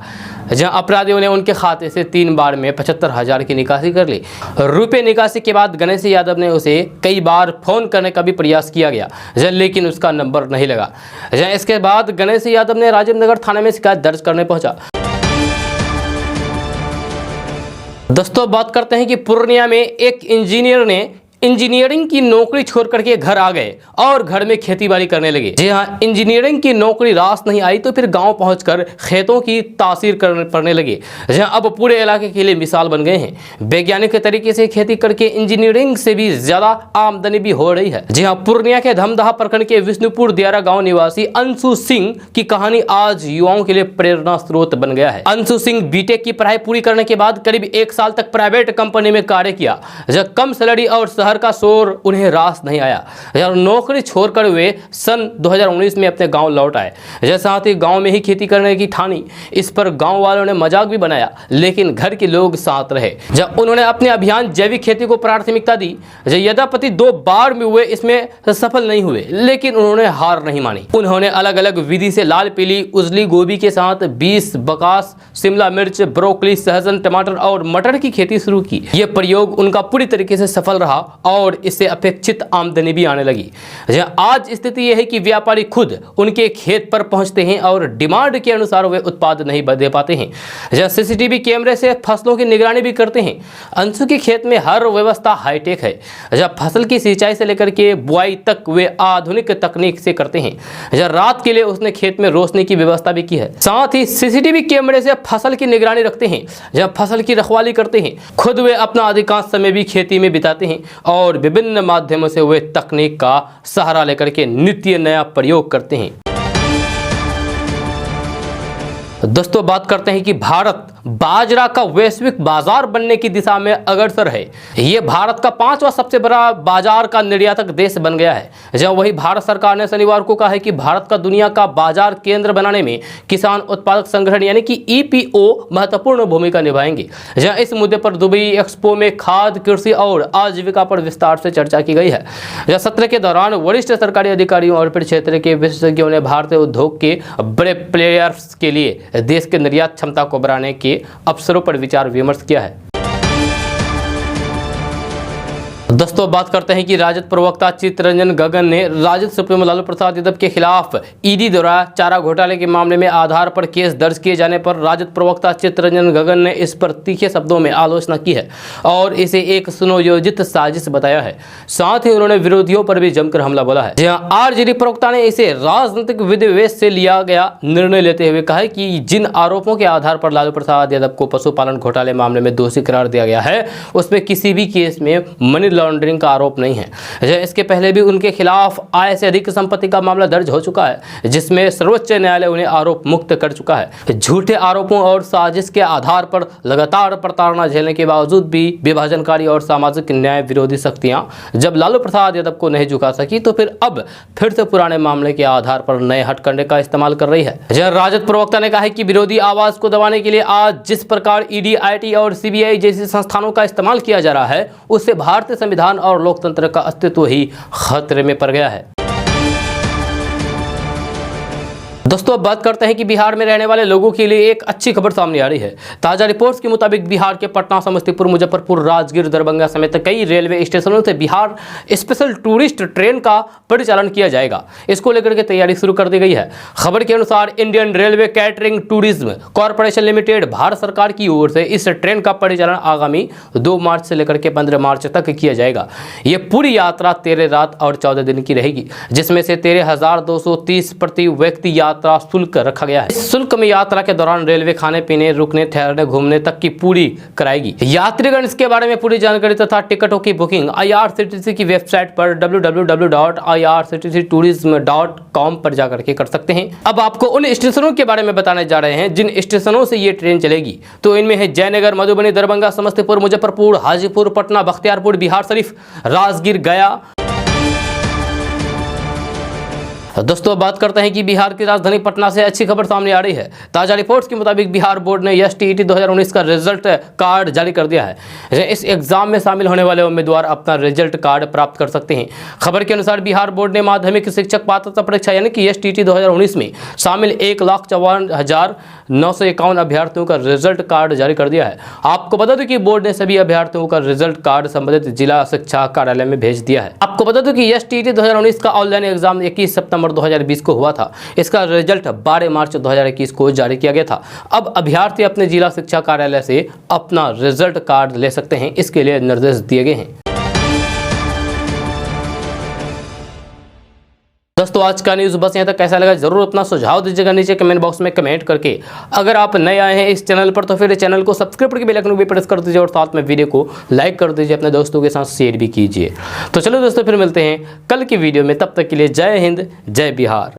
जहां अपराधियों ने उनके खाते से 3 बार में 75,000 की निकासी कर ली। रुपए निकासी के बाद गणेश यादव ने उसे कई बार फोन करने का भी प्रयास किया गया, लेकिन उसका नंबर नहीं लगा। इसके बाद गणेश यादव ने राजीव नगर थाने में शिकायत दर्ज करने पहुंचा। दोस्तों बात करते हैं कि पूर्णिया में एक इंजीनियर ने इंजीनियरिंग की नौकरी छोड़ करके घर आ गए और घर में खेतीबाड़ी करने लगे। जी हाँ, इंजीनियरिंग की नौकरी रास नहीं आई तो फिर गांव पहुंचकर खेतों की तासीर पड़ने लगे, जहां अब पूरे इलाके के लिए मिसाल बन गए हैं। वैज्ञानिक तरीके से खेती करके इंजीनियरिंग से भी ज्यादा आमदनी भी हो रही है। जी हाँ, पूर्णिया के धमदाहा प्रखंड के विष्णुपुर दियारा गाँव निवासी अंशु सिंह की कहानी आज युवाओं के लिए प्रेरणा स्रोत बन गया है। अंशु सिंह BTech की पढ़ाई पूरी करने के बाद करीब 1 साल तक प्राइवेट कंपनी में कार्य किया। जब कम सैलरी और शहर का शोर उन्हें रास नहीं आया। नौकरी छोड़कर वे सन 2019 में अपने गांव लौट आए। साथ ही गांव में ही खेती करने की ठानी। इस पर गांव वालों ने मजाक भी बनाया, लेकिन घर के लोग साथ रहे। जब उन्होंने अपने अभियान जैविक खेती को प्राथमिकता दी। यद्यपि 2 बार में वे इसमें सफल नहीं हुए, लेकिन उन्होंने हार नहीं मानी। उन्होंने अलग अलग विधि से लाल पीली उजली गोभी के साथ 20 बकास, शिमला मिर्च, ब्रोकली, सहजन, टमाटर और मटर की खेती शुरू की। यह प्रयोग उनका पूरी तरीके से सफल रहा और इससे अपेक्षित आमदनी भी आने लगी। आज स्थिति यह है कि व्यापारी खुद उनके खेत पर पहुंचते हैं और डिमांड के अनुसार वे उत्पाद नहीं दे पाते हैं। CCTV कैमरे से फसलों की निगरानी भी करते हैं। अंशु के खेत में हर व्यवस्था हाईटेक है। फसल की सिंचाई से लेकर के बुआई तक वे आधुनिक तकनीक से करते हैं। रात के लिए उसने खेत में रोशनी की व्यवस्था भी की है। साथ ही CCTV कैमरे से फसल की निगरानी रखते हैं, जब फसल की रखवाली करते हैं। खुद वे अपना अधिकांश समय भी खेती में बिताते हैं और विभिन्न माध्यमों से वे तकनीक का सहारा लेकर के नित्य नया प्रयोग करते हैं। दोस्तों बात करते हैं कि भारत बाजरा का वैश्विक बाजार बनने की दिशा में अग्रसर है। ये भारत का 5वां सबसे बड़ा बाजार का निर्यातक देश बन गया है। जहां वही भारत सरकार ने शनिवार को कहा है कि भारत का दुनिया का बाजार केंद्र बनाने में किसान उत्पादक संगठन यानी कि EPO महत्वपूर्ण भूमिका निभाएंगे। जहां इस मुद्दे पर दुबई एक्सपो में खाद्य, कृषि और आजीविका पर विस्तार से चर्चा की गई है। जहां सत्र के दौरान वरिष्ठ सरकारी अधिकारियों और क्षेत्र के विशेषज्ञों ने भारतीय उद्योग के बड़े प्लेयर्स के लिए देश के निर्यात क्षमता को बढ़ाने के अवसरों पर विचार विमर्श किया है। दोस्तों बात करते हैं कि राजद प्रवक्ता चित्तरंजन गगन ने राजद सुप्रीमो लालू प्रसाद यादव के खिलाफ ईडी द्वारा चारा घोटाले के मामले में आधार पर केस दर्ज किए जाने पर राजद प्रवक्ता चित्तरंजन गगन ने इस पर तीखे शब्दों में आलोचना की है और इसे एक सुनियोजित साजिश बताया है। साथ ही उन्होंने विरोधियों पर भी जमकर हमला बोला है। जहां आरजेडी प्रवक्ता ने इसे राजनीतिक विधिवेश से लिया गया निर्णय लेते हुए कहा कि जिन आरोपों के आधार पर लालू प्रसाद यादव को पशुपालन घोटाले मामले में दोषी करार दिया गया है उसमें किसी भी केस में मनी लॉन्ड्रिंग का आरोप नहीं है। इसके पहले भी उनके खिलाफ आय से अधिक संपत्ति का मामला दर्ज हो चुका है जिसमें सर्वोच्च न्यायालय उन्हें आरोप मुक्त कर चुका है। झूठे आरोपों और साजिश के आधार पर लगातार प्रताड़ना झेलने के बावजूद भी विभाजनकारी और सामाजिक न्याय विरोधी शक्तियां जब लालू प्रसाद यादव को नहीं झुका सकी तो फिर से पुराने मामले के आधार पर नए हथकंडे का इस्तेमाल कर रही है। राजद प्रवक्ता ने कहा है कि विरोधी आवाज को दबाने के लिए आज जिस प्रकार ईडी, आईटी और सीबीआई जैसी संस्थानों का इस्तेमाल किया जा रहा है उससे भारतीय संविधान और लोकतंत्र का अस्तित्व ही खतरे में पड़ गया है। दोस्तों अब बात करते हैं कि बिहार में रहने वाले लोगों के लिए एक अच्छी खबर सामने आ रही है। ताजा रिपोर्ट्स के मुताबिक बिहार के पटना, समस्तीपुर, मुजफ्फरपुर, राजगीर, दरभंगा समेत कई रेलवे स्टेशनों से बिहार स्पेशल टूरिस्ट ट्रेन का परिचालन किया जाएगा। इसको लेकर के तैयारी शुरू कर दी गई है। खबर के अनुसार Indian railway catering tourism corporation limited Bharat सरकार की ओर से इस ट्रेन का परिचालन आगामी 2 मार्च से लेकर के 15 मार्च तक किया जाएगा। ये पूरी यात्रा 13 रात और 14 दिन की रहेगी जिसमें से 13,230 प्रति व्यक्ति यात्रा शुल्क रखा गया है। इस शुल्क में यात्रा के दौरान रेलवे खाने पीने, रुकने, ठहरने, घूमने तक की पूरी कराएगी। यात्रीगण इसके बारे में पूरी जानकारी तथा टिकटों की बुकिंग IRCTC की वेबसाइट पर www.irctctourism.com पर जाकर के कर सकते हैं। अब आपको उन स्टेशनों के बारे में बताने जा रहे हैं जिन स्टेशनों से ये ट्रेन चलेगी। तो इनमें है जयनगर, मधुबनी, दरभंगा, समस्तीपुर, मुजफ्फरपुर, हाजीपुर, पटना, बख्तियारपुर, बिहार शरीफ, राजगीर, गया। दोस्तों बात करते हैं कि बिहार की राजधानी पटना से अच्छी खबर सामने आ रही है। ताजा रिपोर्ट्स के मुताबिक बिहार बोर्ड ने STET 2019 का रिजल्ट कार्ड जारी कर दिया है। इस एग्जाम में शामिल होने वाले उम्मीदवार अपना रिजल्ट कार्ड प्राप्त कर सकते हैं। खबर के अनुसार बिहार बोर्ड ने माध्यमिक शिक्षक पात्रता परीक्षा यानी कि STET 2019 में शामिल 1,54,951 अभ्यर्थियों का रिजल्ट कार्ड जारी कर दिया है। आपको बता दें कि बोर्ड ने सभी अभ्यर्थियों का रिजल्ट कार्ड संबंधित जिला शिक्षा कार्यालय में भेज दिया है। आपको बता दें कि STET 2019 का ऑनलाइन एग्जाम 21 सितंबर 2020 को हुआ था। इसका रिजल्ट 12 मार्च 2021 को जारी किया गया था। अब अभ्यर्थी अपने जिला शिक्षा कार्यालय से अपना रिजल्ट कार्ड ले सकते हैं। इसके लिए निर्देश दिए गए हैं। दोस्तों आज का न्यूज़ बस यहाँ तक। कैसा लगा जरूर अपना सुझाव दीजिएगा नीचे कमेंट बॉक्स में कमेंट करके। अगर आप नए आए हैं इस चैनल पर तो फिर चैनल को सब्सक्राइब करके बेल आइकन भी प्रेस कर दीजिए और साथ में वीडियो को लाइक कर दीजिए, अपने दोस्तों के साथ शेयर भी कीजिए। तो चलो दोस्तों फिर मिलते हैं कल की वीडियो में, तब तक के लिए जय हिंद, जय बिहार।